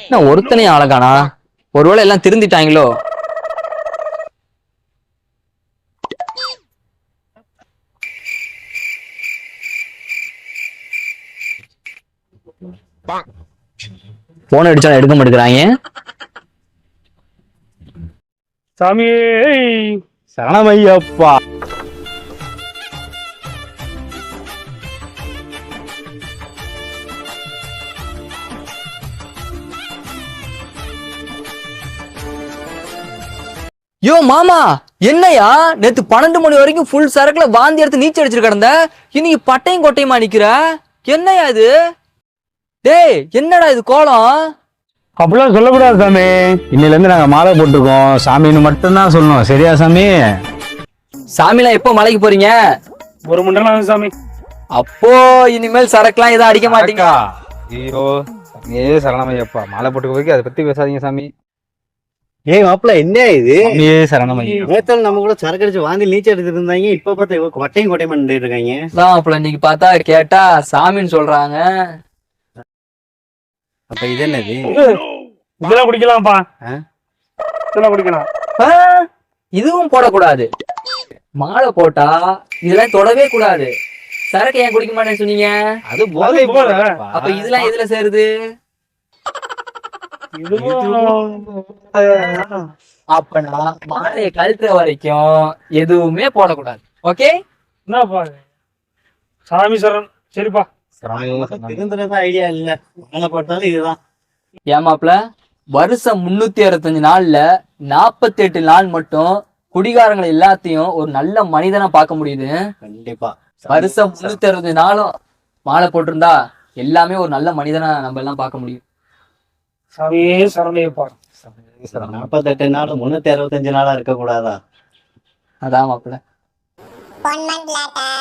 என்ன ஒருத்தனையும் அழகானா? ஒருவேளை எல்லாம் திருந்திட்டாங்களோ? போன் அடிச்சா எடுக்க மாட்டேங்கிறாங்க. சாமியே சரணமையப்பா. யோ மாமா, என்னையா நேத்து 12 மணி வரைக்கும் ஃபுல் சரக்குல வாந்தி எடுத்து நீச்சல் அடிச்சிட்டு கிடந்த, இன்னைக்கு பட்டையும் கொட்டையுமா நிக்கிற? என்னையா இது? டேய், என்னடா இது கோலம்? அப்படிலாம் சொல்லக்கூடாது சாமி. இன்னையில இருந்து நாங்க மாலை போட்டிருக்கோம். சாமின்னு மட்டும்தான் சொல்லணும். சரியா சாமி? சாமிலாம் எப்போ மலைக்கு போறீங்க? 1 மணி நேரம் ஆகும் சாமி. அப்போ இனிமேல் சரக்குலாம் எதுவும் அடிக்க மாட்டீங்க? ஐயோ சரணமையப்பா. மாலை போட்டுக்க போய் அதை பத்தி பேசாதீங்க சாமி. ஏய் மாப்பிள்ள, என்ன இது? சரணமையா. நேத்தால நம்ம கூட சரக்கு அடிச்சு வாந்தி நீச்சல் எடுத்துட்டு இருந்தாங்க. இப்ப பார்த்தா இவங்க கொட்டையும் கொட்டையும் பண்ணிட்டு இருக்காங்க. அப்பல இன்னைக்கு பார்த்தா கேட்டா சாமின்னு சொல்றாங்க. அப்ப இது என்னது? இதெல்லாம் குடிக்கலாம்ப்பா. இதெல்லாம் குடிக்கலாம். இதுவும் போடக்கூடாது. மாலை போட்டா இதெல்லாம் தொடவே கூடாது. சரக்கு ஏன் குடிக்க மாட்டேன்னு சொன்னீங்க? அது போதை போல. அப்ப இதெல்லாம் எதுல சேருது? அப்பனா மாலையை கழுத்துற வரைக்கும் எதுவுமே போடக்கூடாது. ஓகே? என்னப்பா சாமி சரண். சரிப்பா. திருந்துறதா ஐடியா இல்ல. மாலை போட்டாலும் இதுதான். ஏமாப்ல, வருஷம் 365 நாள்ல 48 நாள் மட்டும் குடிகாரங்களை எல்லாத்தையும் ஒரு நல்ல மனிதனா பார்க்க முடியுது. கண்டிப்பா. வருஷம் 365 நாளும் மாலை போட்டிருந்தா எல்லாமே ஒரு நல்ல மனிதனா நம்ம எல்லாம் பார்க்க முடியும். சாமியே சரணையப்பா. 48 நாள் 365 நாளா இருக்க கூடாதா? அதான் மாப்பிள்ள. 1 month later.